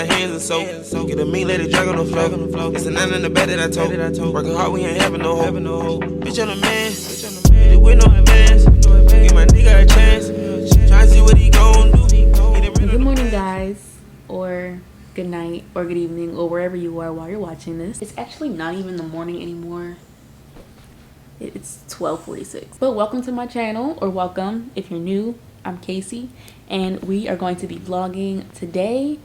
my hands and soap. Get a meat, let it drag on the floor. It's the 9 in the bed that I told. Working hard, we ain't having no hope. Bitch, I'm the man. Hit it with no advance. Give my nigga a chance. Try to see what he gon' do. Good morning, guys, or good night, or good evening, or wherever you are while you're watching this. It's actually not even the morning anymore. It's 12:46. But welcome to my channel, or welcome if you're new. I'm Kaice, and we are going to be vlogging today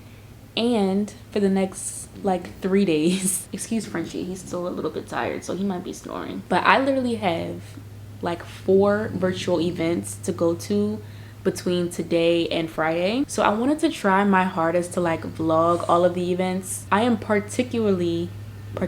and for the next like 3 days. Excuse Frenchie, he's still a little bit tired, so he might be snoring. But I literally have like 4 virtual events to go to between today and Friday. So I wanted to try my hardest to like vlog all of the events. I am particularly I'm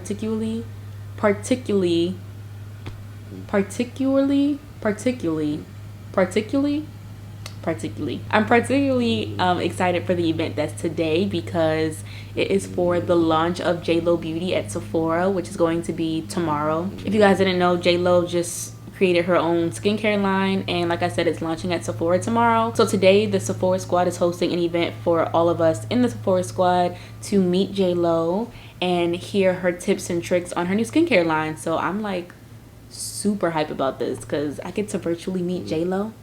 particularly excited for the event that's today because it is for the launch of J.Lo Beauty at Sephora, which is going to be tomorrow. If you guys didn't know, J.Lo just created her own skincare line, and like I said, it's launching at Sephora tomorrow. So today the Sephora squad is hosting an event for all of us in the Sephora squad to meet J.Lo and hear her tips and tricks on her new skincare line. So I'm like super hype about this because I get to virtually meet J.Lo.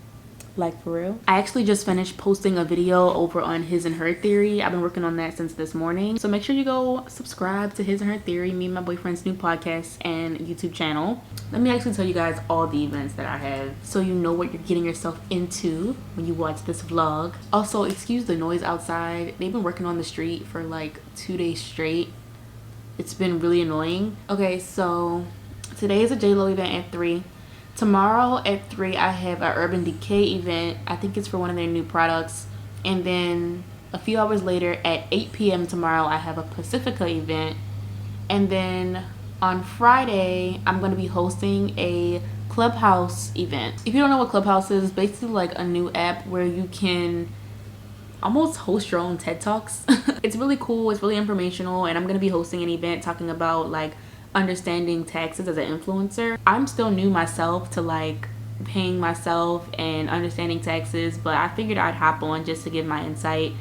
Like, for real. I actually just finished posting a video over on His+Her theory. I've been working on that since this morning. So make sure you go subscribe to His+Her theory, me and my boyfriend's new podcast and YouTube channel. Let me actually tell you guys all the events that I have so you know what you're getting yourself into when you watch this vlog. Also, excuse the noise outside. They've been working on the street for like 2 days straight. It's been really annoying. Okay, so today is a J.Lo event at 3. Tomorrow at 3, I have an Urban Decay event. I think it's for one of their new products. And then a few hours later at 8 p.m. tomorrow, I have a Pacifica event. And then on Friday, I'm going to be hosting a ClubHouse event. If you don't know what ClubHouse is, it's basically like a new app where you can almost host your own TED Talks. It's really cool. It's really informational. And I'm going to be hosting an event talking about like understanding taxes as an influencer. I'm still new myself to like paying myself and understanding taxes, but I figured I'd hop on just to give my insight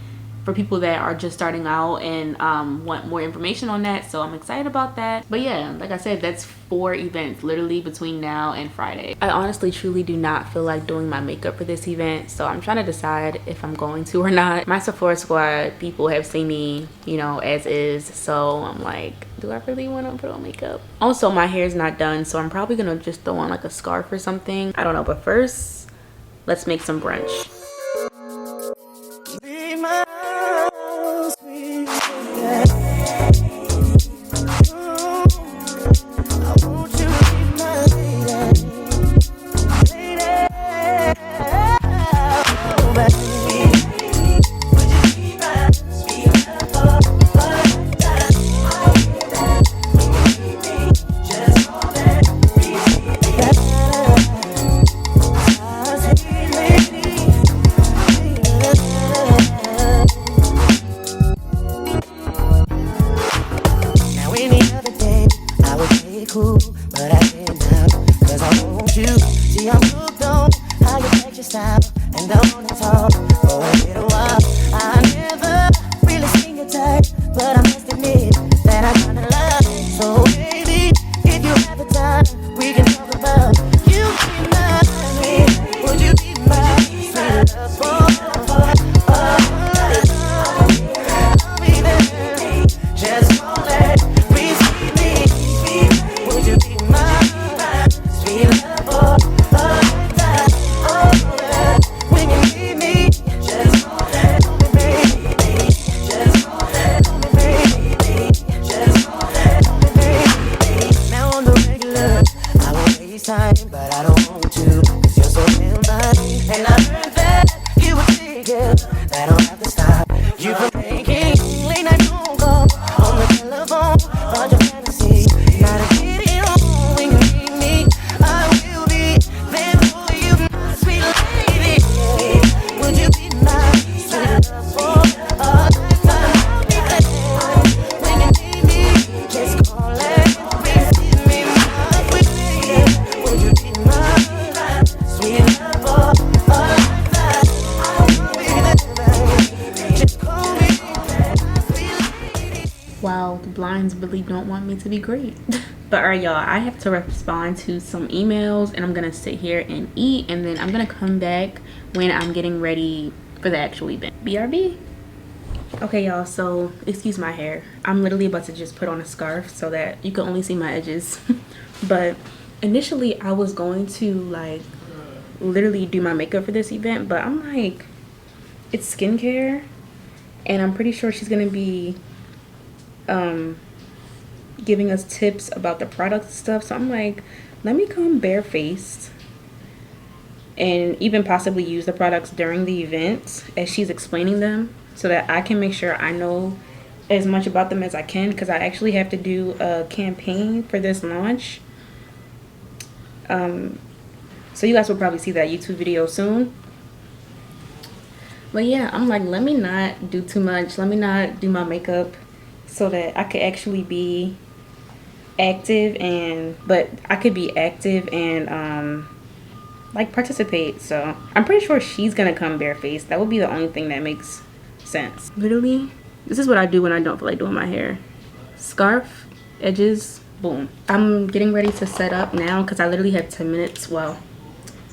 for people that are just starting out and want more information on that. So I'm excited about that. But yeah, like I said, that's 4 events literally between now and Friday. I honestly truly do not feel like doing my makeup for this event, so I'm trying to decide if I'm going to or not. My Sephora squad people have seen me, you know, as is, so I'm like, do I really want to put on makeup? Also, my hair is not done, so I'm probably gonna just throw on like a scarf or something. I don't know, but first let's make some brunch. wow, the blinds really don't want me to be great. But all right, y'all, I have to respond to some emails, and I'm gonna sit here and eat, and then I'm gonna come back when I'm getting ready for the actual event. BRB. Okay, y'all, so excuse my hair. I'm literally about to just put on a scarf so that you can only see my edges. But initially I was going to like literally do my makeup for this event, but I'm like, it's skincare, and I'm pretty sure she's gonna be giving us tips about the products and stuff. So I'm like, let me come barefaced and even possibly use the products during the event as she's explaining them, so that I can make sure I know as much about them as I can, because I actually have to do a campaign for this launch. So you guys will probably see that YouTube video soon. But yeah, I'm like, let me not do too much. Let me not do my makeup so that I could actually be active, but I could be active and like participate. So I'm pretty sure she's gonna come barefaced. That would be the only thing that makes sense. Literally, this is what I do when I don't feel like doing my hair. Scarf, edges, boom. I'm getting ready to set up now because I literally have 10 minutes. Well,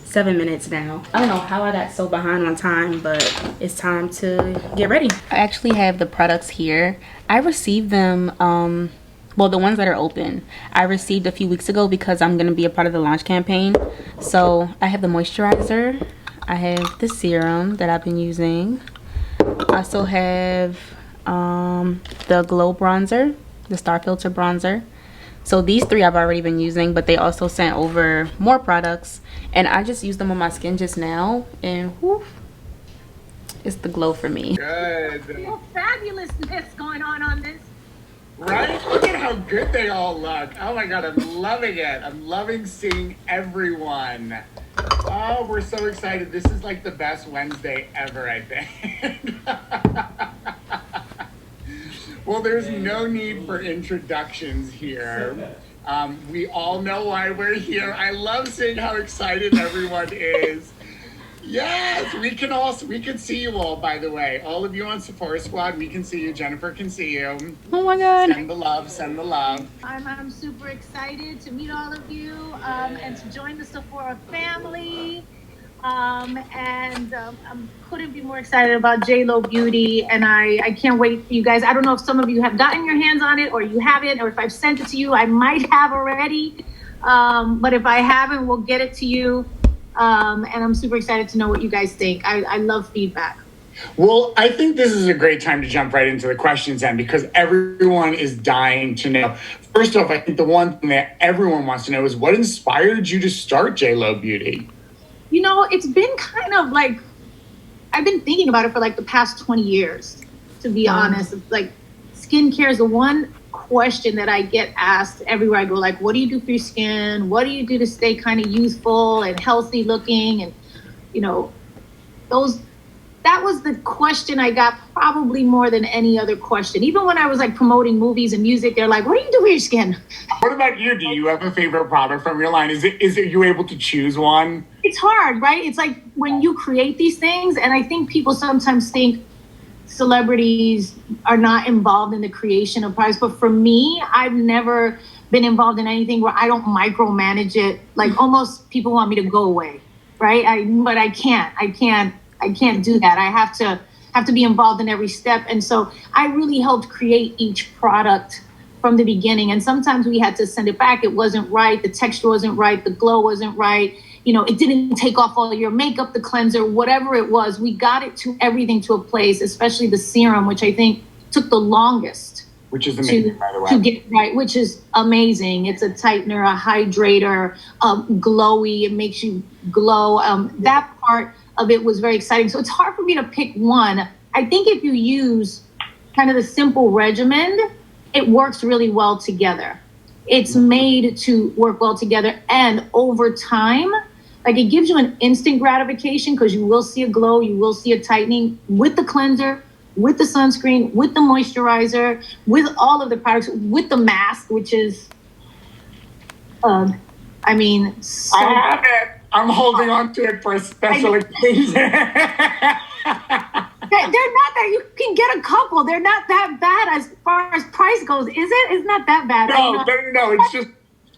7 minutes now. I don't know how I got so behind on time, but it's time to get ready. I actually have the products here. I received them, well, the ones that are open, I received a few weeks ago because I'm gonna be a part of the launch campaign. So I have the moisturizer, I have the serum that I've been using. I also have the glow bronzer, the Star Filter bronzer. So these three I've already been using, but they also sent over more products, and I just used them on my skin just now, and whew, it's the glow for me. Good. Real fabulousness going on this. Right? Look at how good they all look. Oh my God, I'm loving it. I'm loving seeing everyone. Oh, we're so excited. This is like the best Wednesday ever, I think. Well, there's no need for introductions here. We all know why we're here. I love seeing how excited everyone is. Yes, we can see you all, by the way. All of you on Sephora Squad, we can see you. Jennifer can see you. Oh my God. Send the love, send the love. I'm super excited to meet all of you and to join the Sephora family. I couldn't be more excited about JLo Beauty, and I can't wait for you guys. I don't know if some of you have gotten your hands on it or you haven't, or if I've sent it to you. I might have already, but if I haven't, we'll get it to you. And I'm super excited to know what you guys think. I love feedback. Well, I think this is a great time to jump right into the questions then, because everyone is dying to know. First off, I think the one thing that everyone wants to know is what inspired you to start JLo Beauty? You know, it's been kind of like, I've been thinking about it for like the past 20 years, to be honest. Like, skincare is the one question that I get asked everywhere I go. Like, what do you do for your skin? What do you do to stay kind of youthful and healthy looking? And, you know, that was the question I got probably more than any other question. Even when I was like promoting movies and music, they're like, what do you do for your skin? What about you? Do you have a favorite product from your line? Is it you able to choose one? It's hard, right? It's like when you create these things, and I think people sometimes think celebrities are not involved in the creation of products. But for me, I've never been involved in anything where I don't micromanage it. Like almost people want me to go away, right? But I can't do that. I have to be involved in every step. And so I really helped create each product from the beginning. And sometimes we had to send it back. It wasn't right. The texture wasn't right. The glow wasn't right. You know, it didn't take off all your makeup, the cleanser, whatever it was. We got it to everything to a place, especially the serum, which I think took the longest. Which is amazing, by the way. To get right, which is amazing. It's a tightener, a hydrator, glowy. It makes you glow. That part of it was very exciting. So it's hard for me to pick one. I think if you use kind of the simple regimen, it works really well together. It's made to work well together. And over time, like it gives you an instant gratification because you will see a glow, you will see a tightening with the cleanser, with the sunscreen, with the moisturizer, with all of the products, with the mask, which is, so I have it. I'm holding on to it for a special occasion. They're not that, you can get a couple. They're not that bad as far as price goes, is it? It's not that bad. No, it's just...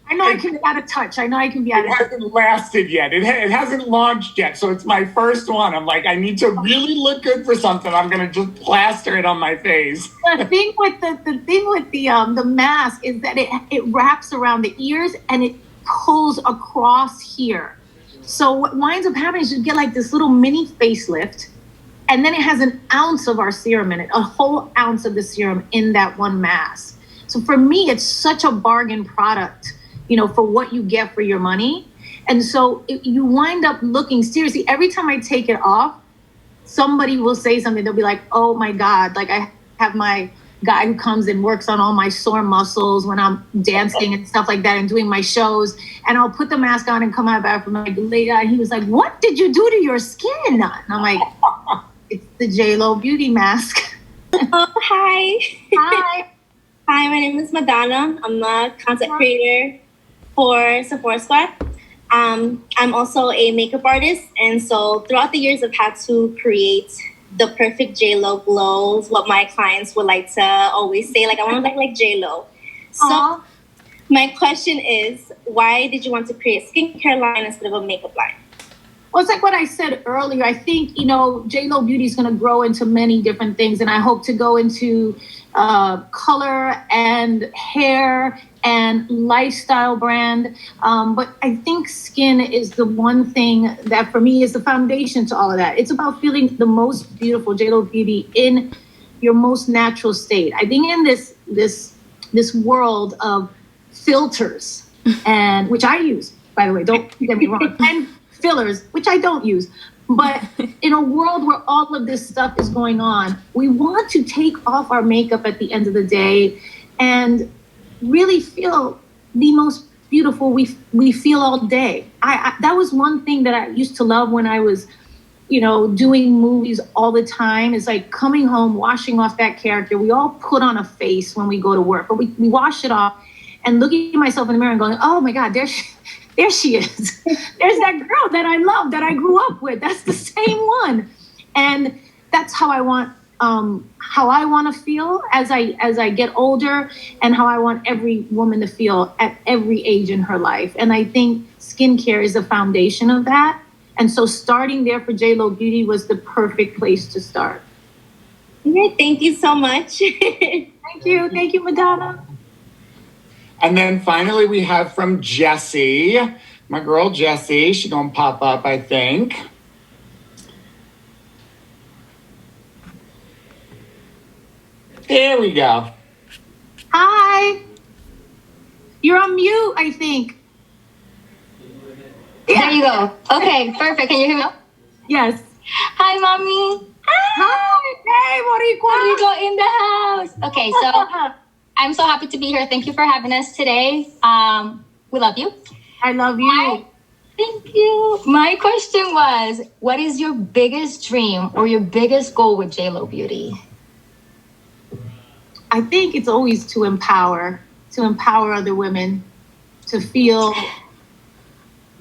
I know I can be out of touch. I know I can be out of touch. It hasn't lasted yet. It hasn't launched yet, so it's my first one. I'm like, I need to really look good for something. I'm gonna just plaster it on my face. The thing with the mask is that it wraps around the ears and it pulls across here. So what winds up happening is you get like this little mini facelift, and then it has an ounce of our serum in it, a whole ounce of the serum in that one mask. So for me, it's such a bargain product, for what you get for your money. And so you wind up looking, seriously, every time I take it off, somebody will say something. They'll be like, oh my God, like I have my guy who comes and works on all my sore muscles when I'm dancing and stuff like that and doing my shows. And I'll put the mask on and come out back from like later. And he was like, what did you do to your skin? And I'm like, it's the JLo beauty mask. Oh, hi. Hi. Hi, my name is Madonna. I'm a content creator for Sephora Squad. I'm also a makeup artist, and so throughout the years, I've had to create the perfect JLo glows, what my clients would like to always say, like, I want to look like JLo. So my question is, why did you want to create a skincare line instead of a makeup line? Well, it's like what I said earlier. I think, JLo Beauty is going to grow into many different things, and I hope to go into color and hair and lifestyle brand. But I think skin is the one thing that for me is the foundation to all of that. It's about feeling the most beautiful JLo Beauty in your most natural state. I think in this world of filters, and which I use, by the way, don't get me wrong, and fillers, which I don't use. But in a world where all of this stuff is going on, we want to take off our makeup at the end of the day and really feel the most beautiful we feel all day. That was one thing that I used to love when I was, doing movies all the time. It's like coming home, washing off that character. We all put on a face when we go to work, but we wash it off and looking at myself in the mirror and going, oh my God, there she is. There's that girl that I love, that I grew up with. That's the same one. And that's how I want to feel as I get older, and how I want every woman to feel at every age in her life. And I think skincare is the foundation of that. And so starting there for JLo Beauty was the perfect place to start. Okay, thank you so much. Thank you, Madonna. And then finally, we have from Jessie, my girl Jessie. She's gonna pop up, I think. There we go. Hi. You're on mute, I think. Yeah. There you go. Okay, perfect. Can you hear me? Yes. Hi, mommy. Hi. Hey, Boricua in the house. Okay, so I'm so happy to be here. Thank you for having us today. We love you. I love you. Thank you. My question was, what is your biggest dream or your biggest goal with JLo Beauty? I think it's always to empower other women to feel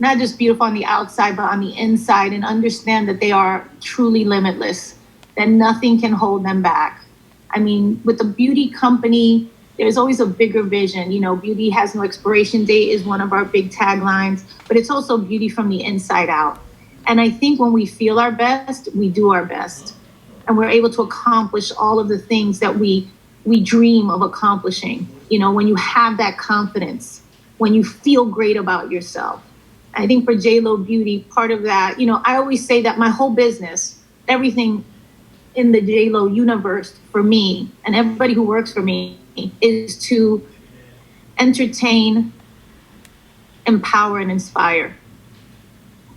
not just beautiful on the outside, but on the inside, and understand that they are truly limitless, that nothing can hold them back. I mean, with the beauty company, there's always a bigger vision. Beauty has no expiration date is one of our big taglines, but it's also beauty from the inside out. And I think when we feel our best, we do our best. And we're able to accomplish all of the things that we dream of accomplishing. When you have that confidence, when you feel great about yourself. I think for JLo Beauty, part of that, I always say that my whole business, everything in the JLo universe for me and everybody who works for me is to entertain, empower, and inspire.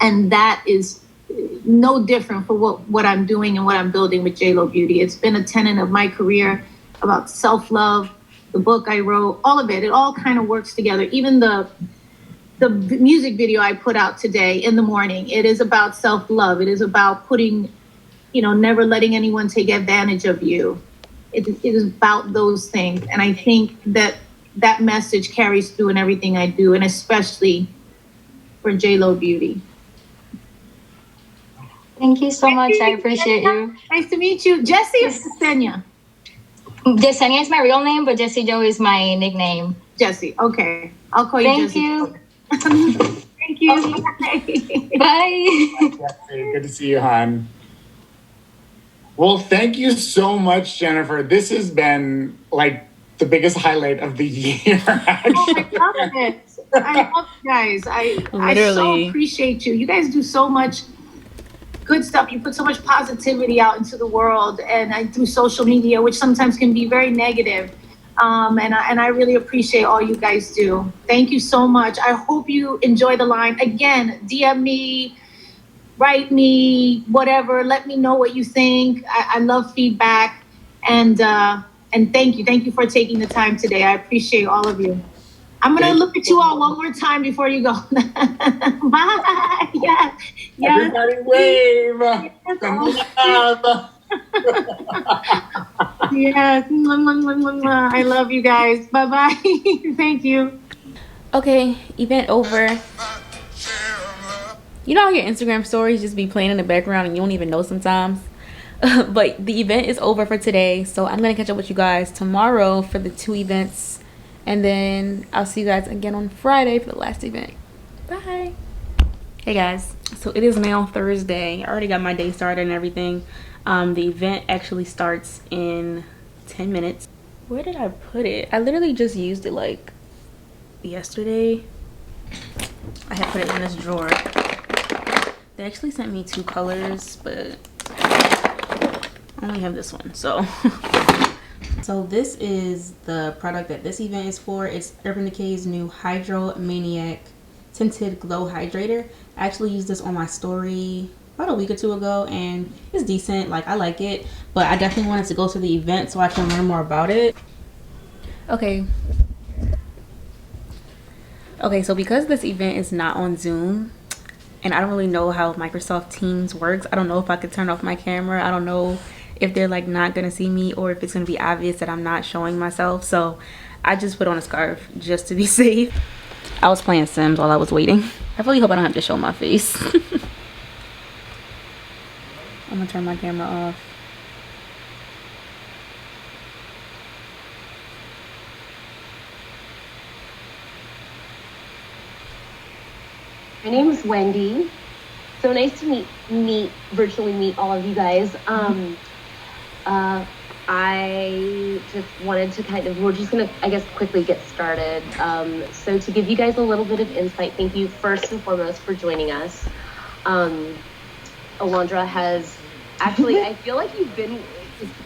And that is no different for what I'm doing and what I'm building with JLo Beauty. It's been a tenet of my career about self-love, the book I wrote, all of it. It all kind of works together. Even the music video I put out today in the morning, it is about self-love. It is about putting, never letting anyone take advantage of you. It is about those things. And I think that message carries through in everything I do, and especially for JLo Beauty. Thank you so much. I appreciate you. Nice to meet you. Jessie or Ksenia? Yesenia is my real name, but Jessie Joe is my nickname. Jessie. Okay. I'll call you Thank Jessie. you. Thank you. Okay. Bye. Bye. Jessie, good to see you, hon. Well, thank you so much, Jennifer. This has been like the biggest highlight of the year. Actually. Oh, I love it. I love you guys. I so Literally. appreciate you. You guys do so much good stuff. You put so much positivity out into the world, and through social media, which sometimes can be very negative. And I really appreciate all you guys do. Thank you so much. I hope you enjoy the line. Again, DM me, write me, whatever. Let me know what you think. I love feedback. And thank you. Thank you for taking the time today. I appreciate all of you. I'm going to look at you all one more time before you go. Bye. Yeah. Everybody wave. Yes, Send love. yeah. I love you guys. Bye-bye. Thank you. Okay, event over. You know how your Instagram stories just be playing in the background and you don't even know sometimes? But the event is over for today, so I'm going to catch up with you guys tomorrow for the 2 events. And then I'll see you guys again on Friday for the last event. Bye. Hey guys, so it is now Thursday. I already got my day started and everything. The event actually starts in 10 minutes. Where did I put it? I literally just used it like yesterday. I had put it in this drawer. They actually sent me 2 colors, but I only have this one, so. So this is the product that this event is for. It's Urban Decay's new Hydro Maniac Tinted Glow Hydrator. I actually used this on my story about a week or 2 ago, and it's decent. Like, I like it, but I definitely wanted to go to the event so I can learn more about it. Okay, so because this event is not on Zoom, and I don't really know how Microsoft Teams works, I don't know if I could turn off my camera. I don't know if they're like not gonna see me, or if it's gonna be obvious that I'm not showing myself. So I just put on a scarf just to be safe. I was playing Sims while I was waiting. I really hope I don't have to show my face. I'm gonna turn my camera off. My name is Wendy. So nice to virtually meet all of you guys. I just wanted to we're just gonna, I guess, quickly get started. So to give you guys a little bit of insight, thank you first and foremost for joining us. Alondra has actually, I feel like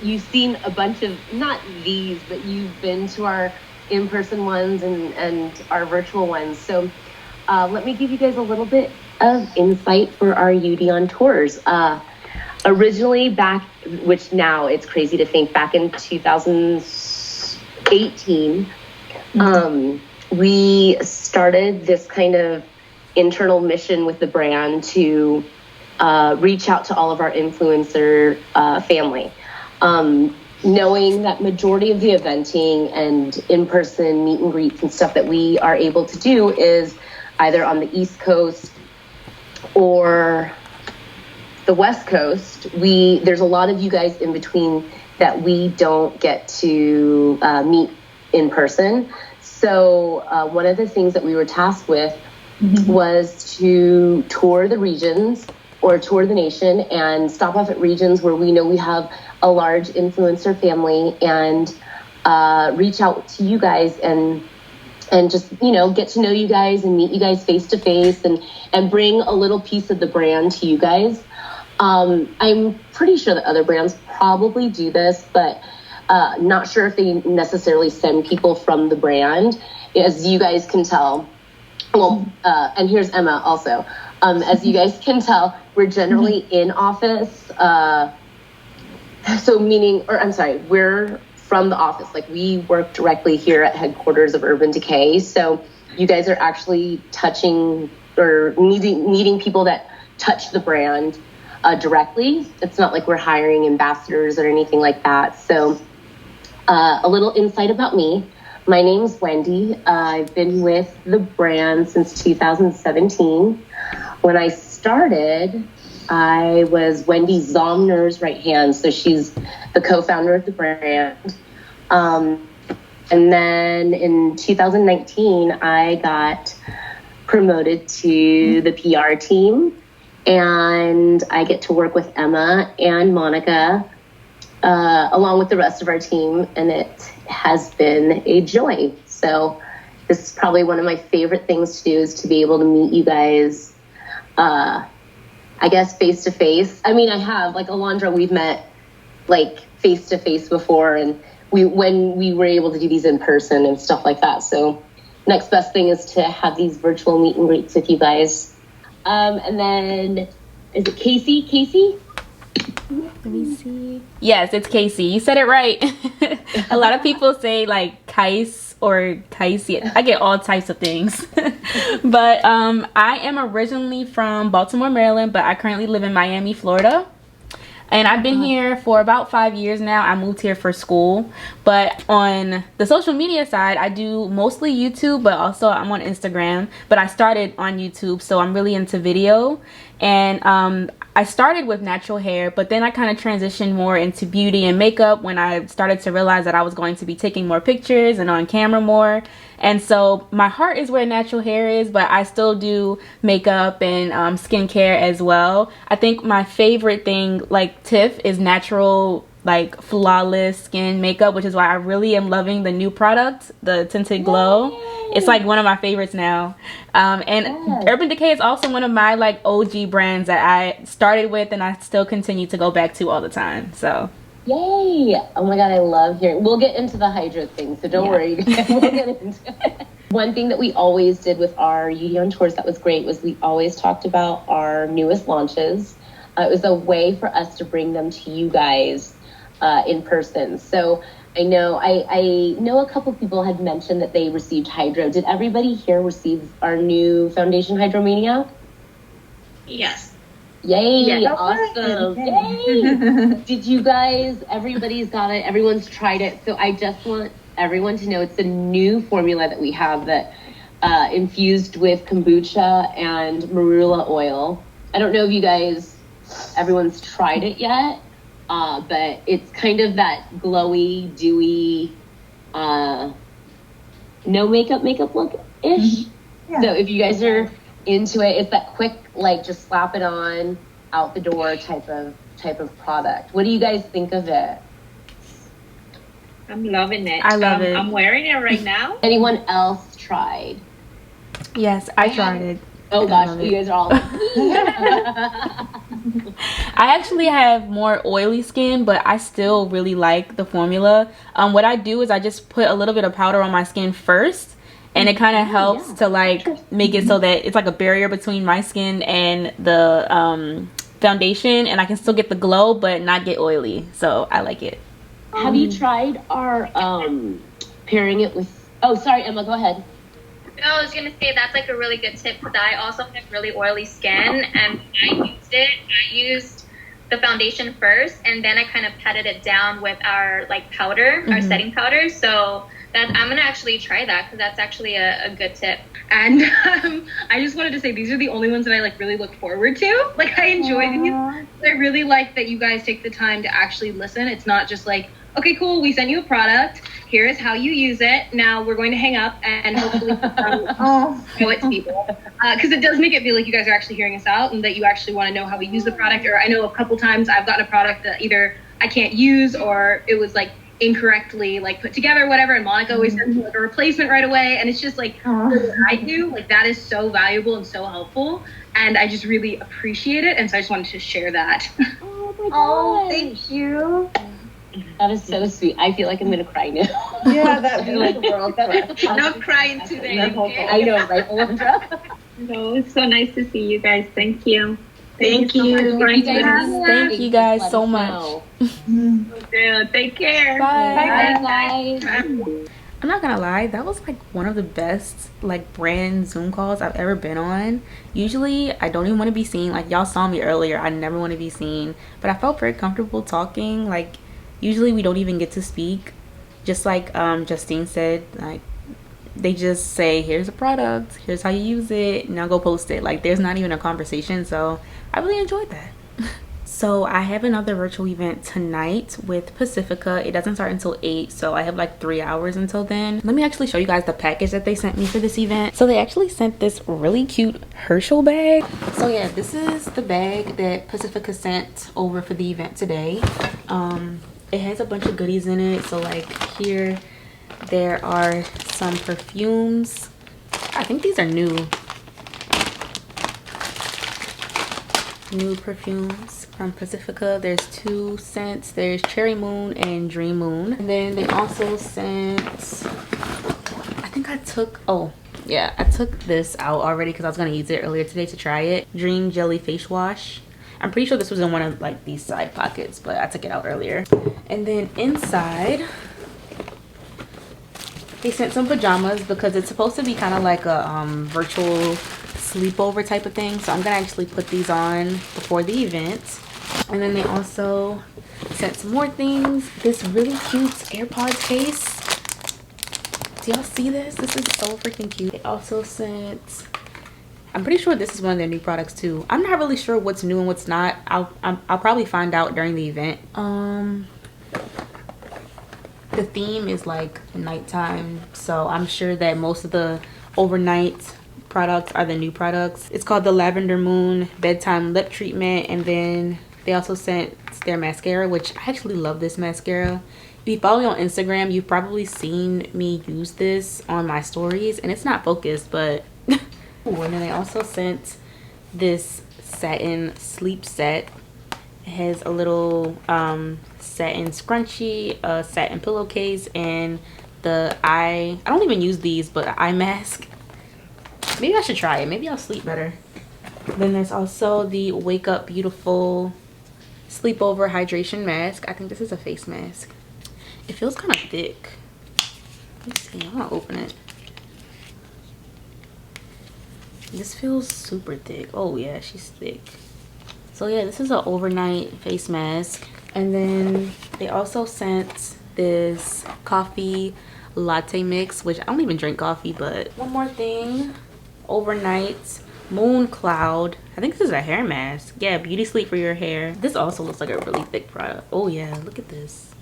you've seen a bunch of, not these, but you've been to our in-person ones and our virtual ones. So let me give you guys a little bit of insight for our UD on tours. Originally back, which now it's crazy to think, back in 2018, we started this kind of internal mission with the brand to reach out to all of our influencer family. Knowing that majority of the eventing and in-person meet and greets and stuff that we are able to do is either on the East Coast or the West Coast. There's a lot of you guys in between that we don't get to meet in person. So one of the things that we were tasked with was to tour the regions or tour the nation and stop off at regions where we know we have a large influencer family and reach out to you guys and just, get to know you guys and meet you guys face to face and bring a little piece of the brand to you guys. I'm pretty sure that other brands probably do this, but not sure if they necessarily send people from the brand. As you guys can tell, and here's Emma also. As you guys can tell, we're generally in office. We're from the office. Like, we work directly here at headquarters of Urban Decay. So you guys are actually touching or meeting people that touch the brand directly. It's not like we're hiring ambassadors or anything like that. So a little insight about me. My name's Wendy. I've been with the brand since 2017. When I started, I was Wendy Zomner's right hand. So she's the co-founder of the brand. And then in 2019, I got promoted to the PR team, and I get to work with Emma and Monica along with the rest of our team, and it has been a joy. So this is probably one of my favorite things to do, is to be able to meet you guys, I guess, face to face. I mean, I have, like, Alondra, we've met like face to face before, and when we were able to do these in person and stuff like that. So next best thing is to have these virtual meet and greets with you guys. And then, is it Casey? Casey? Let me see. Yes, it's Casey. You said it right. A lot of people say like Kaice or Kaice. I get all types of things. But I am originally from Baltimore, Maryland, but I currently live in Miami, Florida. And I've been here for about 5 years now. I moved here for school. But on the social media side, I do mostly YouTube, but also I'm on Instagram. But I started on YouTube, so I'm really into video. And I started with natural hair, but then I kind of transitioned more into beauty and makeup when I started to realize that I was going to be taking more pictures and on camera more. And so my heart is where natural hair is, but I still do makeup and skincare as well. I think my favorite thing, like Tiff, is natural, like flawless skin makeup, which is why I really am loving the new product, the Tinted Glow. Yay! It's like one of my favorites now. And Urban Decay is also one of my like OG brands that I started with and I still continue to go back to all the time. So yay! Oh my god, I love hearing. We'll get into the hydro thing, so don't worry. We'll get into it. One thing that we always did with our UD on tours that was great was we always talked about our newest launches. It was a way for us to bring them to you guys in person. So I know a couple people had mentioned that they received hydro. Did everybody here receive our new foundation Hydromania? Yes. Yay! Yeah. Awesome! Yay! Did you guys? Everybody's got it. Everyone's tried it. So I just want everyone to know it's a new formula that we have that infused with kombucha and marula oil. I don't know if you guys, everyone's tried it yet, but it's kind of that glowy, dewy, no makeup look-ish. Mm-hmm. Yeah. So if you guys are into it, it's that quick, like, just slap it on, out the door type of product. What do you guys think of it? I'm loving it. I love it. I'm wearing it right now. Anyone else tried? Yes, I tried it. Oh gosh, you guys are all like, I actually have more oily skin, but I still really like the formula. What I do is I just put a little bit of powder on my skin first, and it kind of helps to like make it so that it's like a barrier between my skin and the foundation, and I can still get the glow but not get oily. So I like it. Have you tried our pairing it with, oh sorry Emma, go ahead. No, I was gonna say that's like a really good tip because I also have really oily skin, and when I used the foundation first, and then I kind of patted it down with our like powder, our setting powder. So that I'm gonna actually try that because that's actually a good tip. And I just wanted to say these are the only ones that I like really look forward to. Like I enjoy these. I really like that you guys take the time to actually listen. It's not just like, okay, cool, we sent you a product. Here is how you use it. Now we're going to hang up and hopefully show it to people. Because it does make it feel like you guys are actually hearing us out and that you actually want to know how we use the product. Or I know a couple times I've gotten a product that either I can't use or it was like incorrectly like put together or whatever. And Monica always sends me like a replacement right away. And it's just like what I do. Like that is so valuable and so helpful. And I just really appreciate it. And so I just wanted to share that. Oh my god. Oh, thank you. That is so sweet. I feel like I'm gonna cry now. Yeah, that feels like we're all crying. I'm not crying today. Okay? I know, right, Alondra? No, it's so nice to see you guys. Thank you. Thank you. Thank you guys so much. Take care. Bye. Bye, guys. I'm not gonna lie, that was like one of the best like brand Zoom calls I've ever been on. Usually I don't even want to be seen. Like y'all saw me earlier, I never want to be seen, but I felt very comfortable talking. Like usually we don't even get to speak, just like Justine said. Like they just say, here's a product, here's how you use it, now go post it. Like there's not even a conversation. So I really enjoyed that. So I have another virtual event tonight with Pacifica. It doesn't start until 8, so I have like 3 hours until then. Let me actually show you guys the package that they sent me for this event. So they actually sent this really cute Herschel bag. So yeah, this is the bag that Pacifica sent over for the event today. It has a bunch of goodies in it. So like here, there are some perfumes. I think these are new perfumes from Pacifica. There's 2 scents. There's Cherry Moon and Dream Moon. And then they also sent, I think I took this out already because I was going to use it earlier today to try it. Dream Jelly Face Wash. I'm pretty sure this was in one of like these side pockets, but I took it out earlier. And then inside, they sent some pajamas because it's supposed to be kind of like a virtual sleepover type of thing. So I'm gonna actually put these on before the event. And then they also sent some more things. This really cute AirPods case. Do y'all see this? This is so freaking cute. They also sent, I'm pretty sure this is one of their new products too. I'm not really sure what's new and what's not. I'll probably find out during the event. The theme is like nighttime, so I'm sure that most of the overnight products are the new products. It's called the Lavender Moon Bedtime Lip Treatment, and then they also sent their mascara, which I actually love this mascara. If you follow me on Instagram, you've probably seen me use this on my stories, and it's not focused, but Ooh, and then they also sent this Satin Sleep Set. It has a little satin scrunchie, a satin pillowcase, and the I don't even use these, but the eye mask. Maybe I should try it. Maybe I'll sleep better. Then there's also the Wake Up Beautiful Sleepover Hydration Mask. I think this is a face mask. It feels kind of thick. Let's see. I'm gonna open it. This feels super thick. Oh yeah, she's thick. So yeah, this is an overnight face mask. And then they also sent this coffee latte mix, which I don't even drink coffee, but one more thing. Overnight Moon Cloud. I think this is a hair mask. Yeah, beauty sleep for your hair. This also looks like a really thick product. Oh yeah, look at this.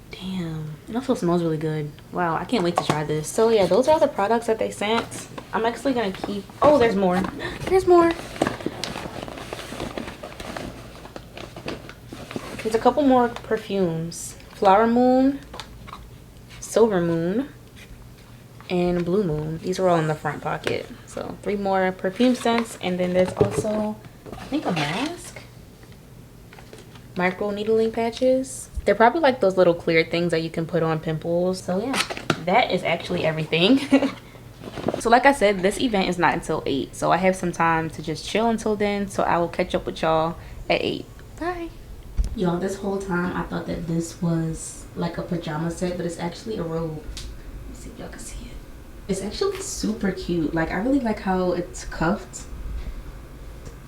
Damn, it also smells really good. Wow, I can't wait to try this. So yeah, those are all the products that they sent. I'm actually gonna keep, oh, there's more. There's more. There's a couple more perfumes. Flower Moon, Silver Moon, and Blue Moon. These are all in the front pocket. So 3 more perfume scents, and then there's also, I think, a mask. Micro needling patches. They're probably like those little clear things that you can put on pimples. So yeah, that is actually everything. So like I said, this event is not until 8, so I have some time to just chill until then. So I will catch up with y'all at 8. Bye. Y'all, this whole time I thought that this was like a pajama set, but it's actually a robe. Let's see if y'all can see it. It's actually super cute. Like, I really like how it's cuffed.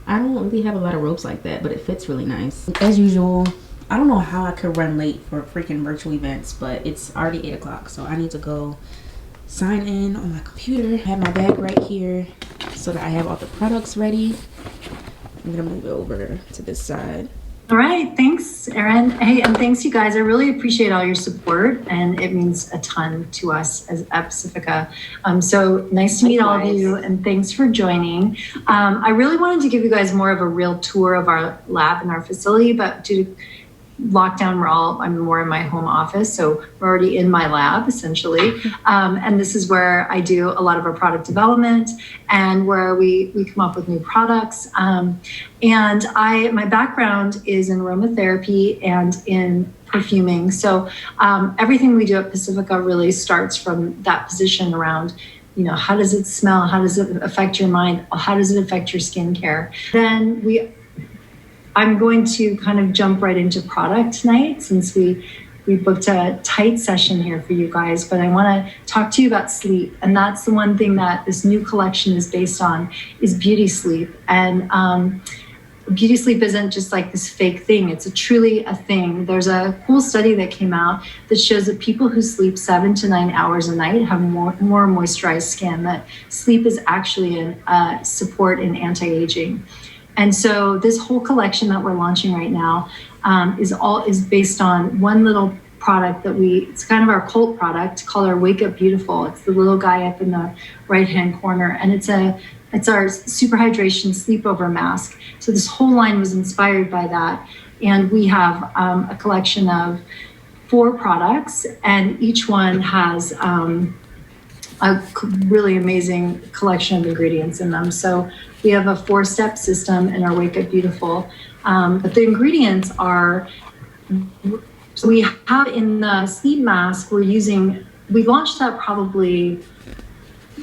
I don't really have a lot of robes like that, but it fits really nice. As usual, I don't know how I could run late for freaking virtual events, but it's already 8 o'clock, so I need to go sign in on my computer. I have my bag right here so that I have all the products ready. I'm gonna move it over to this side. All right, thanks, Erin. Hey, and thanks, you guys. I really appreciate all your support, and it means a ton to us as at Pacifica. So nice to meet all of you, and thanks for joining. I really wanted to give you guys more of a real tour of our lab and our facility, but due to lockdown, I'm more in my home office, so we're already in my lab essentially. And this is where I do a lot of our product development and where we come up with new products. And my background is in aromatherapy and in perfuming. So everything we do at Pacifica really starts from that position around, you know, how does it smell? How does it affect your mind? How does it affect your skincare? Then I'm going to kind of jump right into product tonight since we booked a tight session here for you guys, but I want to talk to you about sleep. And that's the one thing that this new collection is based on, is beauty sleep. And beauty sleep isn't just like this fake thing. It's truly a thing. There's a cool study that came out that shows that people who sleep 7 to 9 hours a night have more moisturized skin, that sleep is actually a support in anti-aging. And so this whole collection that we're launching right now is based on one little product that it's kind of our cult product called our Wake Up Beautiful. It's the little guy up in the right-hand corner, and it's our super hydration sleepover mask. So this whole line was inspired by that. And we have a collection of 4 products, and each one has a really amazing collection of ingredients in them. So we have a 4-step system in our Wake Up Beautiful. But the ingredients are, so we have in the sleep mask, we launched that probably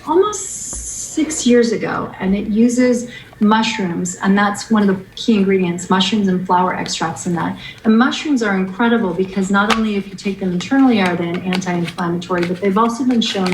almost 6 years ago, and it uses mushrooms, and that's one of the key ingredients, mushrooms and flower extracts in that. And mushrooms are incredible because not only if you take them internally are they an anti-inflammatory, but they've also been shown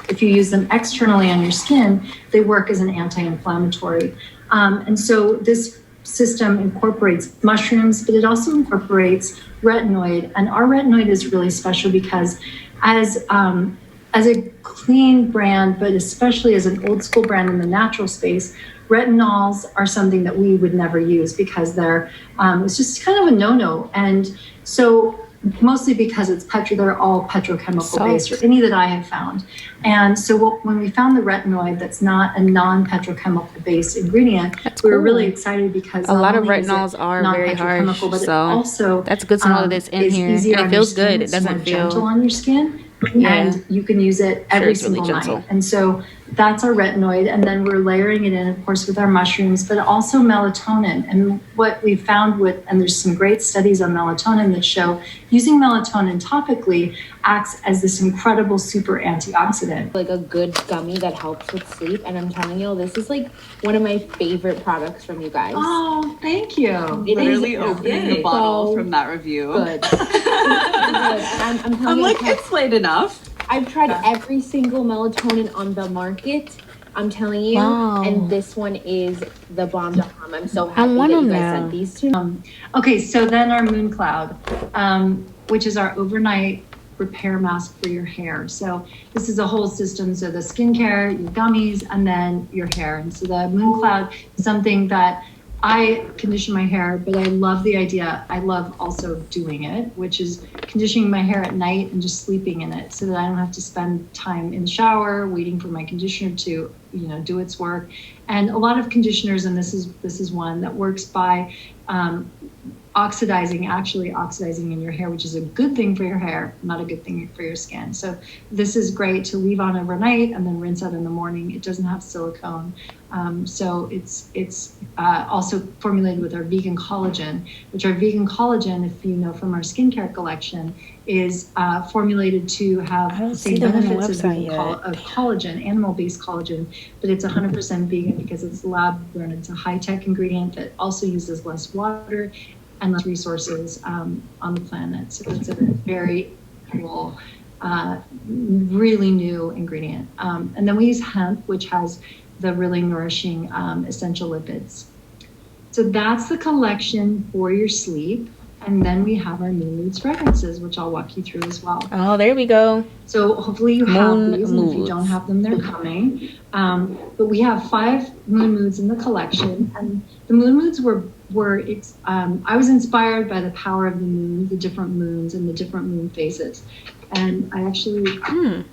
if you use them externally on your skin, they work as an anti-inflammatory. And so this system incorporates mushrooms, but it also incorporates retinoid. And our retinoid is really special because as a clean brand, but especially as an old school brand in the natural space, retinols are something that we would never use because it's just kind of a no-no. And so mostly because they're all petrochemical based, or any that I have found. And so when we found the retinoid that's not a non-petrochemical based ingredient, we were really excited because a lot of retinols are very harsh, but so also that's good to know that it's in here. And it feels good. It doesn't feel gentle on your skin. And you can use it every single night. And so that's our retinoid. And then we're layering it in, of course, with our mushrooms, but also melatonin. And what we found and there's some great studies on melatonin that show using melatonin topically acts as this incredible super antioxidant. Like a good gummy that helps with sleep. And I'm telling you, this is like one of my favorite products from you guys. Oh, thank you. Literally opening the bottle from that review. Good. I'm like, it's late enough. I've tried every single melatonin on the market. I'm telling you, and this one is the bomb. I'm so happy that you guys sent these to. Okay, so then our Moon Cloud, which is our overnight repair mask for your hair. So this is a whole system. So the skincare, your gummies, and then your hair. And so the Moon Cloud is something that I condition my hair, but I love the idea. I love also doing it, which is conditioning my hair at night and just sleeping in it so that I don't have to spend time in the shower waiting for my conditioner to, do its work. And a lot of conditioners, and this is one that works by oxidizing in your hair, which is a good thing for your hair, not a good thing for your skin. So this is great to leave on overnight and then rinse out in the morning. It doesn't have silicone. So it's also formulated with our vegan collagen, which our vegan collagen, if you know from our skincare collection, is formulated to have the same benefits as collagen, animal-based collagen, but it's 100% vegan because it's lab grown. It's a high-tech ingredient that also uses less water and less resources on the planet. So it's a very cool, really new ingredient. And then we use hemp, which has the really nourishing essential lipids. So that's the collection for your sleep. And then we have our Moon Moods fragrances, which I'll walk you through as well. Oh, there we go. So hopefully you have these, and if you don't have them, they're coming. But we have 5 Moon Moods in the collection, and the Moon Moods I was inspired by the power of the moon, the different moons, and the different moon phases. And I actually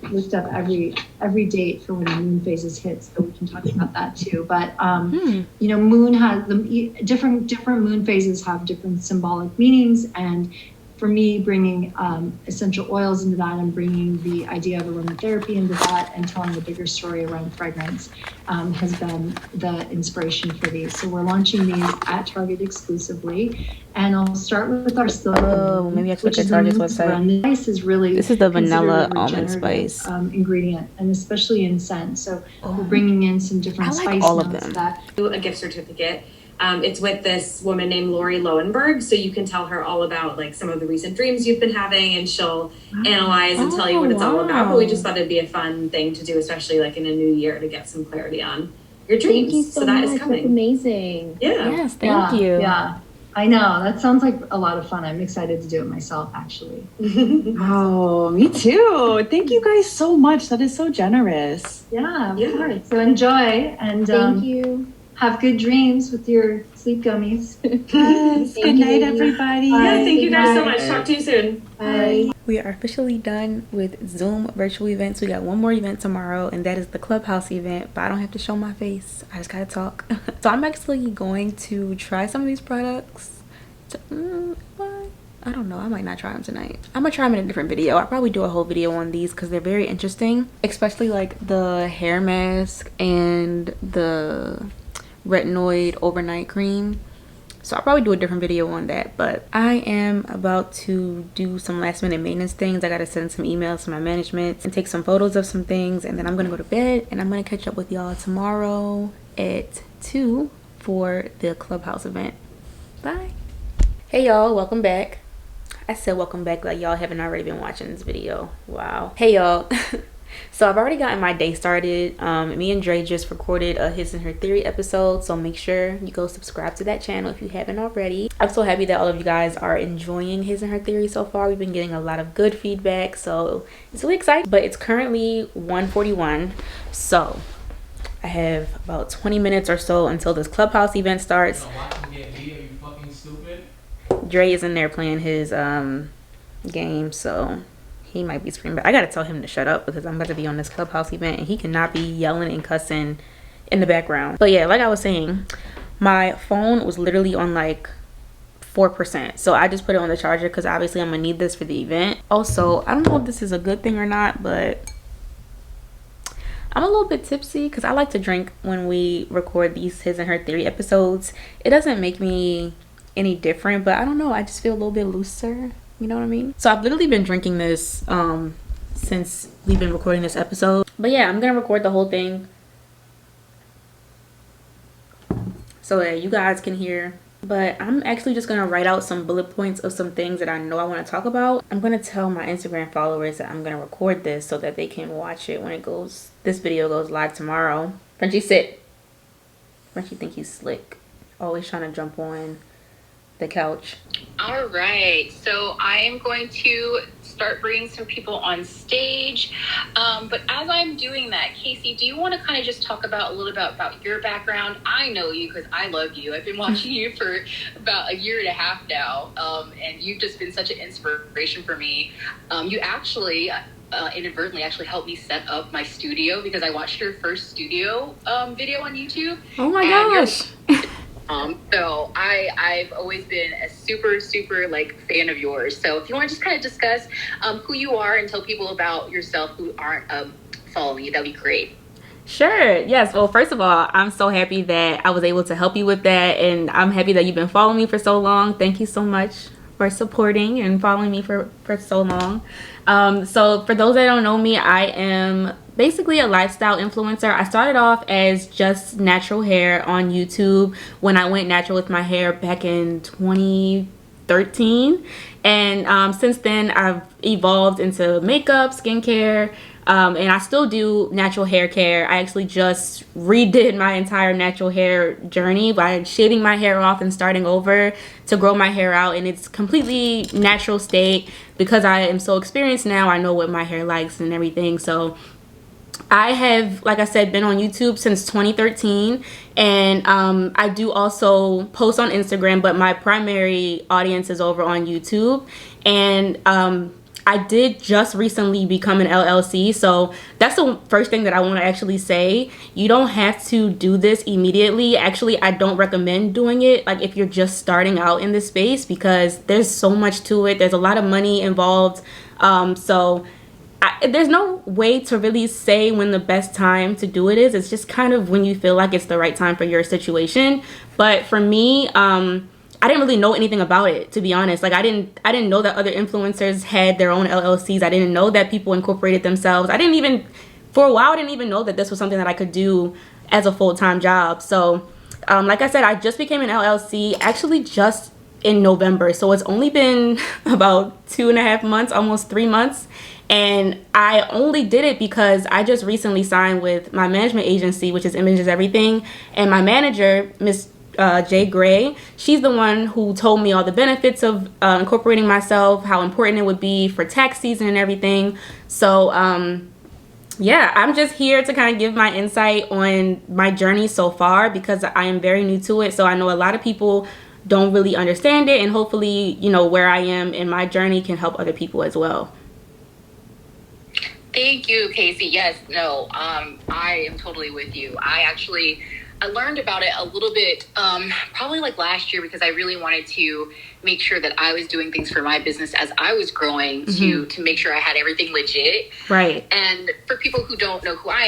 looked up every date for when the moon phases hit, so we can talk about that too. But moon has different moon phases have different symbolic meanings, and for me, bringing essential oils into that and bringing the idea of aromatherapy into that and telling the bigger story around fragrance has been the inspiration for these. So we're launching these at Target exclusively. And I'll start with our maybe I click at Target's website. The spice is really this is the vanilla almond spice ingredient, and especially in scent. So we're bringing in some different spice all notes of them. A gift certificate. It's with this woman named Lori Lowenberg, so you can tell her all about like some of the recent dreams you've been having, and she'll analyze and tell you what it's all about. But we just thought it'd be a fun thing to do, especially like in a new year, to get some clarity on your dreams. Thank you so that much. is coming. That's amazing. Yeah. Yes, thank you. Yeah. I know. That sounds like a lot of fun. I'm excited to do it myself, actually. Oh, me too. Thank you guys so much. That is so generous. Yeah, of course. So enjoy. And thank you. Have good dreams with your sleep gummies. Yes. Good night, everybody. Yeah, thank you guys so much. Talk to you soon. Bye. We are officially done with Zoom virtual events. We got one more event tomorrow, and that is the ClubHouse event, but I don't have to show my face. I just gotta talk. So I'm actually going to try some of these products. I don't know, I might not try them tonight. I'm gonna try them in a different video. I'll probably do a whole video on these because they're very interesting, especially like the hair mask and the retinoid overnight cream. So I'll probably do a different video on that, but I am about to do some last minute maintenance things. I gotta send some emails to my management and take some photos of some things, and then I'm gonna go to bed, and I'm gonna catch up with y'all tomorrow at 2 for the ClubHouse event. Bye. Hey y'all, welcome back. I said welcome back like y'all haven't already been watching this video. Wow. Hey y'all. So I've already gotten my day started. Me and Dre just recorded a His and Her Theory episode, so make sure you go subscribe to that channel if you haven't already. I'm so happy that all of you guys are enjoying His and Her Theory so far. We've been getting a lot of good feedback, so it's really exciting. But it's currently 1:41, so I have about 20 minutes or so until this ClubHouse event starts. Dre is in there playing his game, so he might be screaming, but I gotta tell him to shut up because I'm about to be on this ClubHouse event and he cannot be yelling and cussing in the background. But yeah, like I was saying, my phone was literally on like 4%, so I just put it on the charger because obviously I'm gonna need this for the event. Also, I don't know if this is a good thing or not, but I'm a little bit tipsy because I like to drink when we record these His and Her Theory episodes. It doesn't make me any different, but I don't know, I just feel a little bit looser, you know what I mean? So I've literally been drinking this since we've been recording this episode. But yeah, I'm gonna record the whole thing so that you guys can hear. But I'm actually just gonna write out some bullet points of some things that I know I want to talk about. I'm gonna tell my Instagram followers that I'm gonna record this so that they can watch it when this video goes live tomorrow. Frenchie, sit. Frenchie think he's slick, always trying to jump on the couch. All right, so I am going to start bringing some people on stage, but as I'm doing that, Casey, do you want to kind of just talk about a little bit about your background? I know you because I love you. I've been watching you for about a year and a half now, and you've just been such an inspiration for me. You actually inadvertently actually helped me set up my studio because I watched your first studio video on YouTube. Oh my gosh. So I've always been a super like fan of yours. So if you want to just kind of discuss who you are and tell people about yourself who aren't following you, that'd be great. Sure. Yes. Well, first of all, I'm so happy that I was able to help you with that, and I'm happy that you've been following me for so long. Thank you so much for supporting and following me for so long. So for those that don't know me, I am basically a lifestyle influencer. I started off as just natural hair on YouTube when I went natural with my hair back in 2013, and since then I've evolved into makeup, skincare, and I still do natural hair care. I actually just redid my entire natural hair journey by shaving my hair off and starting over to grow my hair out in its completely natural state. Because I am so experienced now, I know what my hair likes and everything. So I have, like I said, been on YouTube since 2013, and I do also post on Instagram, but my primary audience is over on YouTube. And I did just recently become an LLC, so that's the first thing that I want to actually say. You don't have to do this immediately. Actually, I don't recommend doing it like if you're just starting out in this space, because there's so much to it. There's a lot of money involved, so there's no way to really say when the best time to do it is. It's just kind of when you feel like it's the right time for your situation. But for me, I didn't really know anything about it, to be honest. Like I didn't know that other influencers had their own LLCs. I didn't know that people incorporated themselves. For a while, I didn't even know that this was something that I could do as a full-time job. So like I said, I just became an LLC actually just in November. So it's only been about 2.5 months, almost 3 months. And I only did it because I just recently signed with my management agency, which is Images Everything. And my manager, Miss Jay Gray, she's the one who told me all the benefits of incorporating myself, how important it would be for tax season and everything. So Yeah, I'm just here to kind of give my insight on my journey so far because I am very new to it. So I know a lot of people don't really understand it, and hopefully, you know, where I am in my journey can help other people as well. Thank you, Casey. Yes, no, I am totally with you. I learned about it a little bit, probably like last year, because I really wanted to make sure that I was doing things for my business as I was growing to make sure I had everything legit. Right. And for people who don't know who I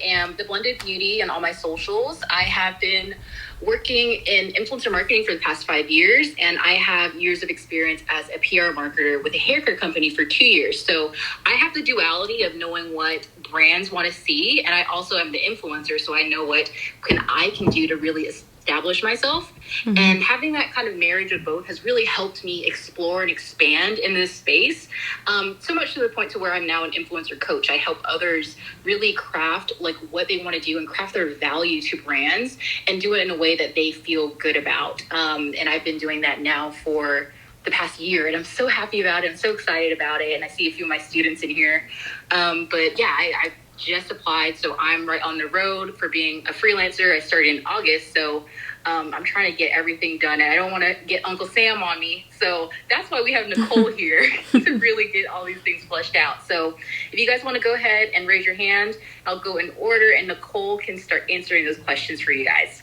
am the Blended Beauty on all my socials. I have been working in influencer marketing for the past 5 years, and I have years of experience as a PR marketer with a hair care company for 2 years. So I have the duality of knowing what brands want to see, and I also am the influencer, so I know what I can do to really establish myself. And having that kind of marriage of both has really helped me explore and expand in this space, so much to the point to where I'm now an influencer coach. I help others really craft like what they want to do and craft their value to brands and do it in a way that they feel good about. And I've been doing that now for the past year, and I'm so happy about it. I'm so excited about it, and I see a few of my students in here. But yeah, I just applied, so I'm right on the road for being a freelancer. I started in August, so I'm trying to get everything done, and I don't want to get Uncle Sam on me. So that's why we have Nicole here to really get all these things fleshed out. So if you guys want to go ahead and raise your hand, I'll go in order, and Nicole can start answering those questions for you guys.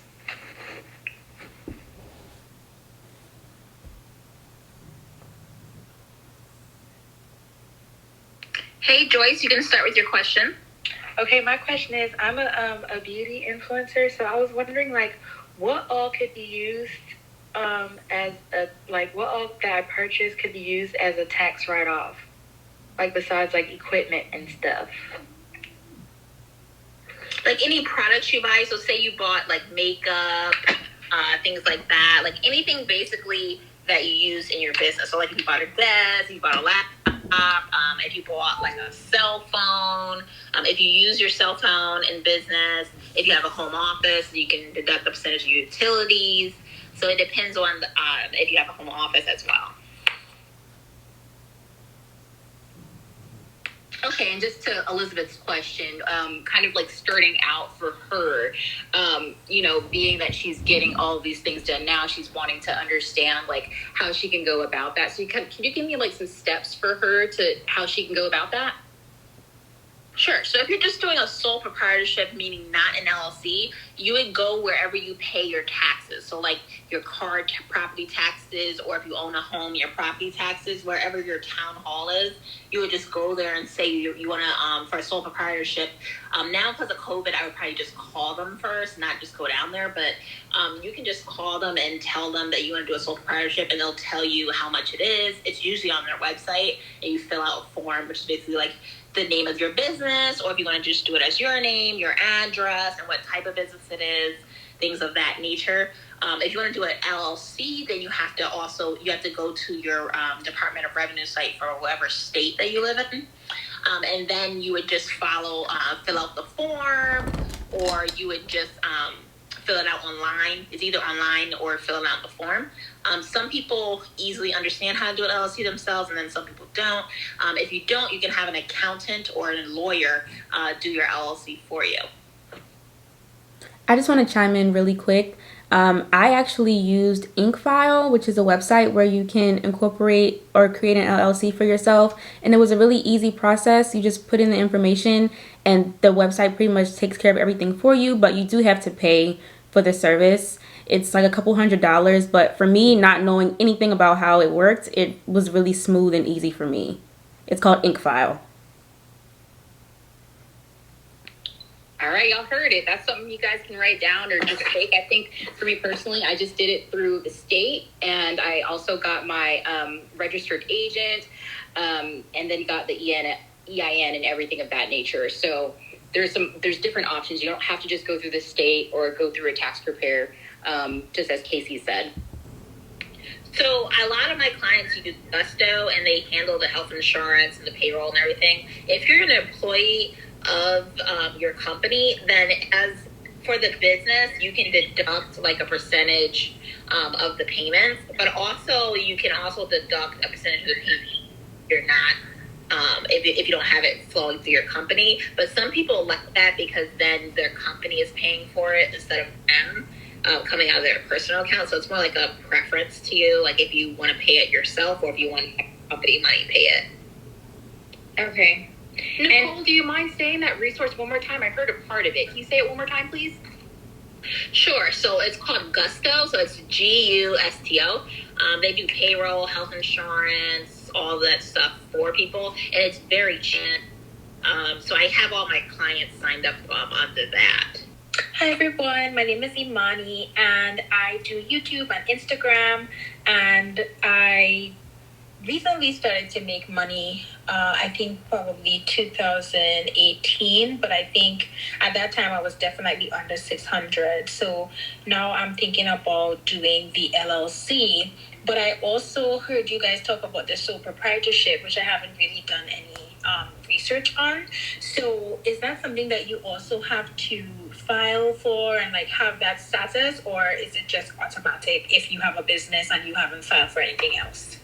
Hey, Joyce, you can start with your question. Okay, my question is, I'm a beauty influencer, so I was wondering, like, what all could be used what all that I purchased could be used as a tax write-off, like besides like equipment and stuff. Like any products you buy, so say you bought like makeup, things like that, like anything basically that you use in your business. So like if you bought a desk, you bought a laptop, if you bought like a cell phone, if you use your cell phone in business, if you have a home office, you can deduct a percentage of your utilities. So it depends on if you have a home office as well. Okay, and just to Elizabeth's question, kind of like starting out for her, being that she's getting all of these things done now, she's wanting to understand like how she can go about that. So can you give me like some steps for her to how she can go about that? Sure. So if you're just doing a sole proprietorship, meaning not an LLC, you would go wherever you pay your taxes. So like your car property taxes, or if you own a home, your property taxes, wherever your town hall is, you would just go there and say you want to, for a sole proprietorship. Now because of COVID, I would probably just call them first, not just go down there. But you can just call them and tell them that you want to do a sole proprietorship, and they'll tell you how much it is. It's usually on their website, and you fill out a form, which is basically like the name of your business, or if you want to just do it as your name, your address, and what type of business it is, things of that nature. If you want to do an LLC, then you have to go to your Department of Revenue site for whatever state that you live in. And then you would just fill out the form, or you would just fill it out online. It's either online or filling out the form. Some people easily understand how to do an LLC themselves, and then some people don't. If you don't, you can have an accountant or a lawyer do your LLC for you. I just want to chime in really quick. I actually used Inkfile, which is a website where you can incorporate or create an LLC for yourself. And it was a really easy process. You just put in the information and the website pretty much takes care of everything for you, but you do have to pay for the service. It's like a couple $100, but for me, not knowing anything about how it worked, it was really smooth and easy for me. It's called Inkfile. All right, y'all heard it. That's something you guys can write down or just take. I think for me personally, I just did it through the state, and I also got my registered agent, and then got the EIN and everything of that nature. So there's different options. You don't have to just go through the state or go through a tax preparer, just as Casey said. So a lot of my clients use Gusto, and they handle the health insurance and the payroll and everything. If you're an employee of your company, then as for the business, you can deduct like a percentage of the payments, but also you can also deduct a percentage of the payment if if you don't have it flowing through your company. But some people like that because then their company is paying for it instead of them coming out of their personal account. So it's more like a preference to you, like if you want to pay it yourself or if you want company money pay it. Okay. Nicole, do you mind saying that resource one more time? I heard a part of it. Can you say it one more time, please? Sure. So it's called Gusto. So it's Gusto. They do payroll, health insurance, all that stuff for people, and it's very cheap. So I have all my clients signed up onto that. Hi everyone, my name is Imani and I do YouTube and Instagram, and I recently started to make money, I think probably 2018, but I think at that time I was definitely under 600. So now I'm thinking about doing the LLC, but I also heard you guys talk about the sole proprietorship, which I haven't really done any research on. So is that something that you also have to file for and like have that status, or is it just automatic if you have a business and you haven't filed for anything else?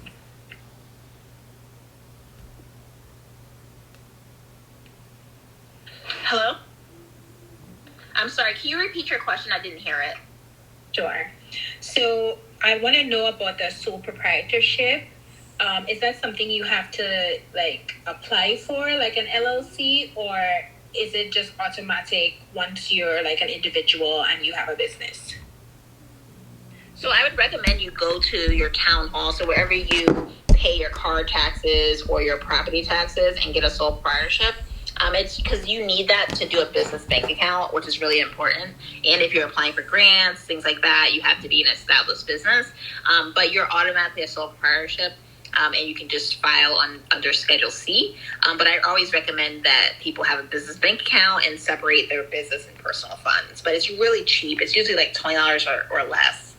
Hello? I'm sorry, can you repeat your question? I didn't hear it. Sure. So I want to know about the sole proprietorship. Is that something you have to like apply for, like an LLC, or is it just automatic once you're like an individual and you have a business? So I would recommend you go to your town hall, so wherever you pay your car taxes or your property taxes, and get a sole proprietorship. It's because you need that to do a business bank account, which is really important. And if you're applying for grants, things like that, you have to be an established business. But you're automatically a sole proprietorship, and you can just file under Schedule C. But I always recommend that people have a business bank account and separate their business and personal funds. But it's really cheap. It's usually like $20 or less.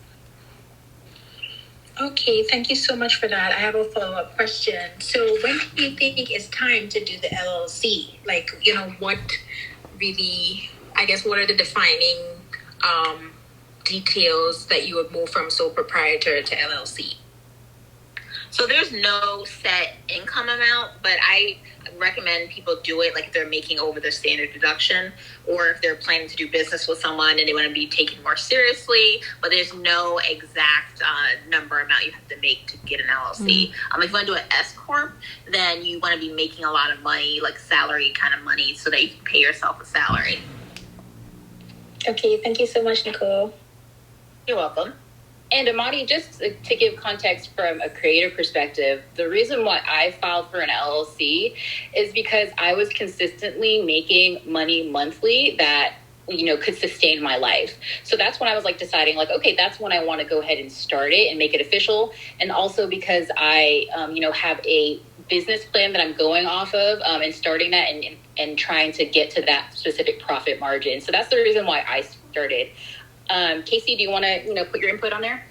Okay, thank you so much for that. I have a follow-up question. So when do you think it's time to do the LLC? Like, you know, what really, I guess, what are the defining details that you would move from sole proprietor to LLC? So there's no set income amount, but I recommend people do it like if they're making over their standard deduction, or if they're planning to do business with someone and they want to be taken more seriously. But there's no exact number amount you have to make to get an LLC. If you want to do an S corp, then you want to be making a lot of money, like salary kind of money, so that you can pay yourself a salary. Okay, thank you so much, Nicole. You're welcome. And Amadi, just to give context from a creator perspective, the reason why I filed for an LLC is because I was consistently making money monthly that, you know, could sustain my life. So that's when I was like deciding like, okay, that's when I want to go ahead and start it and make it official. And also because I, have a business plan that I'm going off of and starting that and trying to get to that specific profit margin. So that's the reason why I started. Casey, do you want to, put your input on there?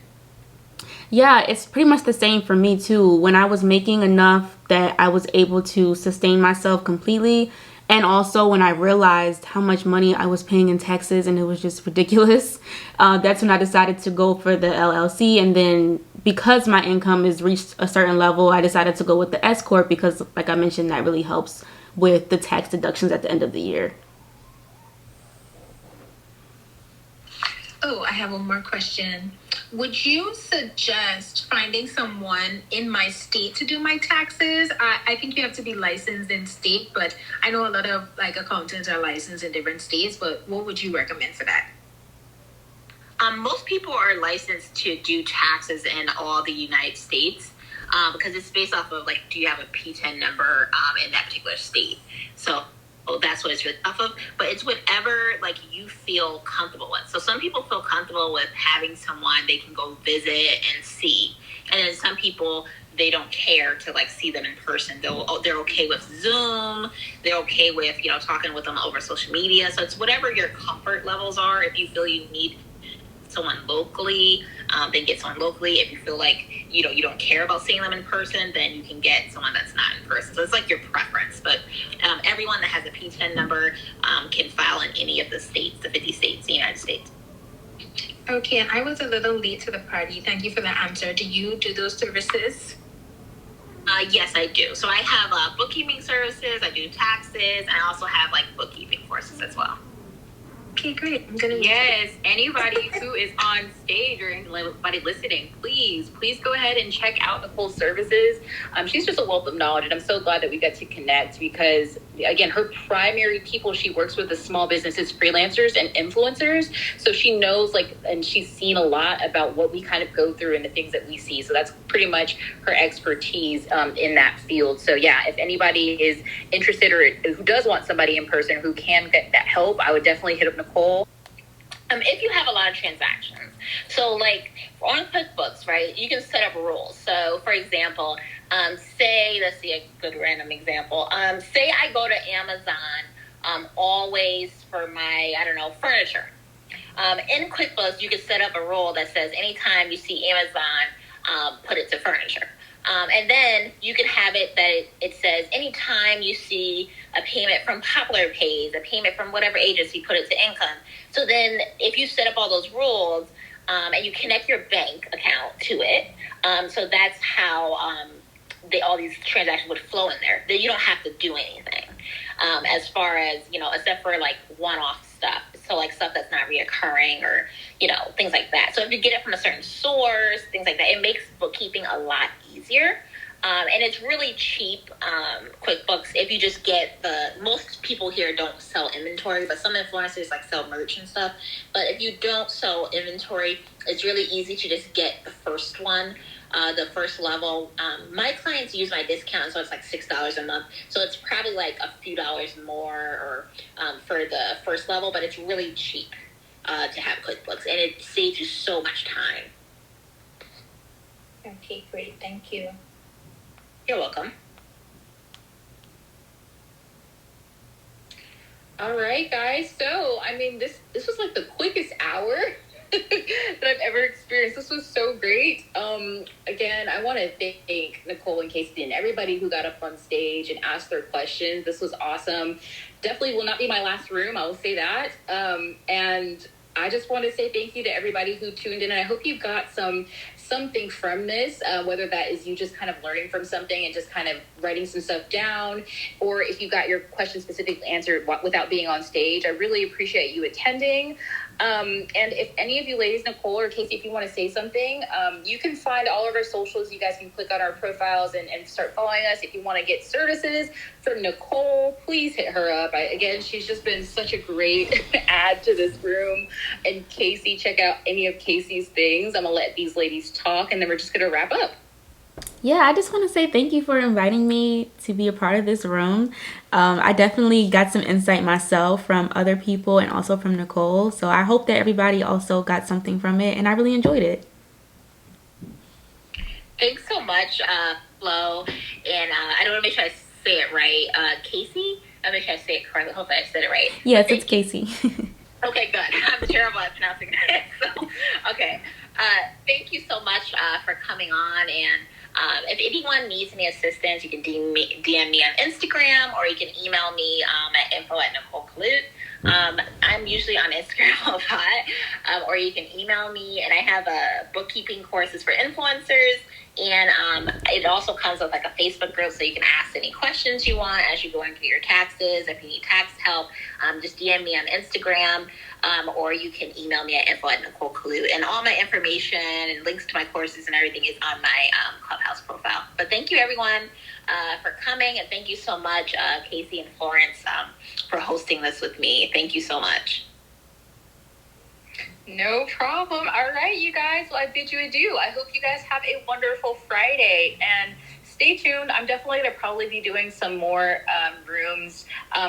Yeah, it's pretty much the same for me too. When I was making enough that I was able to sustain myself completely, and also when I realized how much money I was paying in taxes and it was just ridiculous, that's when I decided to go for the LLC. And then because my income has reached a certain level, I decided to go with the S corp because, like I mentioned, that really helps with the tax deductions at the end of the year. Oh, I have one more question. Would you suggest finding someone in my state to do my taxes? I think you have to be licensed in state, but I know a lot of like accountants are licensed in different states, but what would you recommend for that? Most people are licensed to do taxes in all the United States because it's based off of like, do you have a P10 number in that particular state? So that's what it's based off of. But it's whatever like you feel comfortable with. So some people feel comfortable with having someone they can go visit and see, and then some people they don't care to like see them in person. They're okay with Zoom. They're okay with talking with them over social media. So it's whatever your comfort levels are. If you feel you need someone locally, then get someone locally. If you feel like you don't care about seeing them in person, then you can get someone that's not in person. So it's like your preference. But everyone that has a P10 number can file in any of the states, the 50 states in the United States. Okay, and I was a little late to the party. Thank you for the answer. Do you do those services? Yes, I do. So I have bookkeeping services. I do taxes, and I also have like bookkeeping courses as well. Okay, great. I'm gonna. Yes, anybody who is on stage or anybody listening, please go ahead and check out Nicole's services. She's just a wealth of knowledge, and I'm so glad that we got to connect because, again, her primary people she works with is small businesses, freelancers, and influencers. So she knows, and she's seen a lot about what we kind of go through and the things that we see. So that's pretty much her expertise in that field. So yeah, if anybody is interested or who does want somebody in person who can get that help, I would definitely hit up Nicole. If you have a lot of transactions, so like on QuickBooks, right, you can set up rules. So for example, say, let's see a good random example. Say I go to Amazon always for my, I don't know, furniture. In QuickBooks, you can set up a rule that says anytime you see Amazon, put it to furniture. And then you can have it that it says anytime you see a payment from Popular Pays, a payment from whatever agency, put it to income. So then if you set up all those rules and you connect your bank account to it, so that's how all these transactions would flow in there. Then you don't have to do anything as far as, except for like one-off stuff. So like stuff that's not reoccurring or, things like that. So if you get it from a certain source, things like that, it makes bookkeeping a lot easier. And it's really cheap, QuickBooks, if you just get most people here don't sell inventory, but some influencers like sell merch and stuff. But if you don't sell inventory, it's really easy to just get the first one, the first level. My clients use my discount, so it's like $6 a month. So it's probably like a few dollars more or for the first level, but it's really cheap to have QuickBooks, and it saves you so much time. Okay, great. Thank you. You're welcome. All right, guys. So, this was like the quickest hour that I've ever experienced. This was so great. Again, I want to thank Nicole and Kaice and everybody who got up on stage and asked their questions. This was awesome. Definitely will not be my last room. I will say that. And I just want to say thank you to everybody who tuned in. And I hope you got something from this, whether that is you just kind of learning from something and just kind of writing some stuff down, or if you got your question specifically answered without being on stage. I really appreciate you attending. And if any of you ladies, Nicole or Kaice, if you want to say something, you can find all of our socials. You guys can click on our profiles and start following us. If you want to get services from Nicole, please hit her up. Again, she's just been such a great add to this room. And Kaice, check out any of Casey's things. I'm going to let these ladies talk, and then we're just going to wrap up. Yeah, I just want to say thank you for inviting me to be a part of this room. I definitely got some insight myself from other people and also from Nicole. So I hope that everybody also got something from it, and I really enjoyed it. Thanks so much, Flo. And I don't want to make sure I say it right. Casey? I'll make sure I say it correctly. Hopefully I said it right. Yes, it's Casey. Okay, good. I'm terrible at pronouncing it. So, okay. Thank you so much for coming on. And if anyone needs any assistance, you can DM me on Instagram, or you can email me at info@NicoleKalut. I'm usually on Instagram a lot, or you can email me. And I have bookkeeping courses for influencers. And it also comes with like a Facebook group, so you can ask any questions you want as you're going through your taxes. If you need tax help, just DM me on Instagram, or you can email me at info@NicoleKalut. And all my information and links to my courses and everything is on my ClubHouse profile. But thank you, everyone, for coming. And thank you so much, Kaice and Florence, for hosting this with me. Thank you so much. No problem. All right, you guys. Well, I bid you adieu. I hope you guys have a wonderful Friday, and stay tuned. I'm definitely going to probably be doing some more rooms,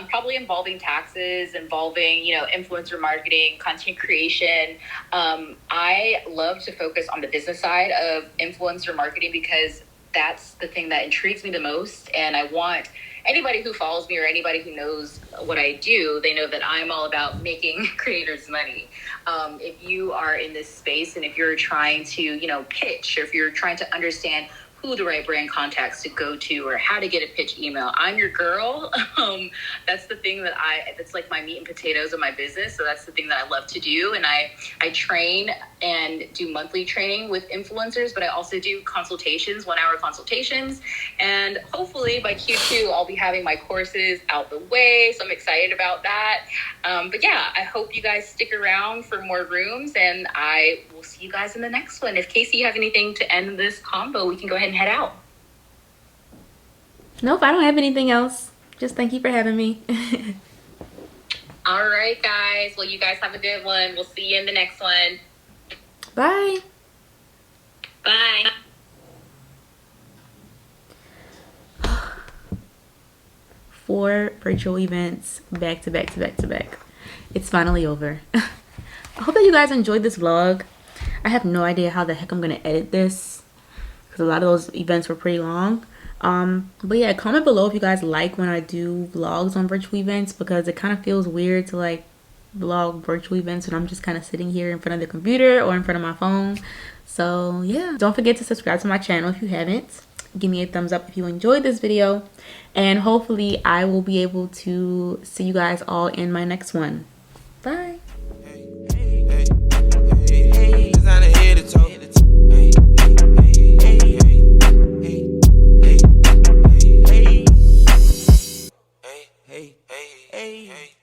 probably involving taxes, involving, influencer marketing, content creation. I love to focus on the business side of influencer marketing because that's the thing that intrigues me the most. And I want anybody who follows me or anybody who knows what I do, they know that I'm all about making creators money. If you are in this space and if you're trying to, pitch, or if you're trying to understand who the right brand contacts to go to or how to get a pitch email, I'm your girl. That's the thing that's like my meat and potatoes of my business. So that's the thing that I love to do. And I train and do monthly training with influencers, but I also do consultations, 1-hour consultations. And hopefully by Q2, I'll be having my courses out the way. So I'm excited about that. But yeah, I hope you guys stick around for more rooms, and I will see you guys in the next one. If Kaice, you have anything to end this combo, we can go ahead and head out. Nope, I don't have anything else. Just thank you for having me. All right, guys. Well, you guys have a good one. We'll see you in the next one. Bye. Bye. 4 virtual events back to back to back to back. It's finally over. I hope that you guys enjoyed this vlog. I have no idea how the heck I'm gonna edit this because a lot of those events were pretty long. But yeah, comment below if you guys like when I do vlogs on virtual events, because it kind of feels weird to like vlog virtual events when I'm just kind of sitting here in front of the computer or in front of my phone. So yeah, don't forget to subscribe to my channel if you haven't. Give me a thumbs up if you enjoyed this video, and hopefully I will be able to see you guys all in my next one. Bye. Hey.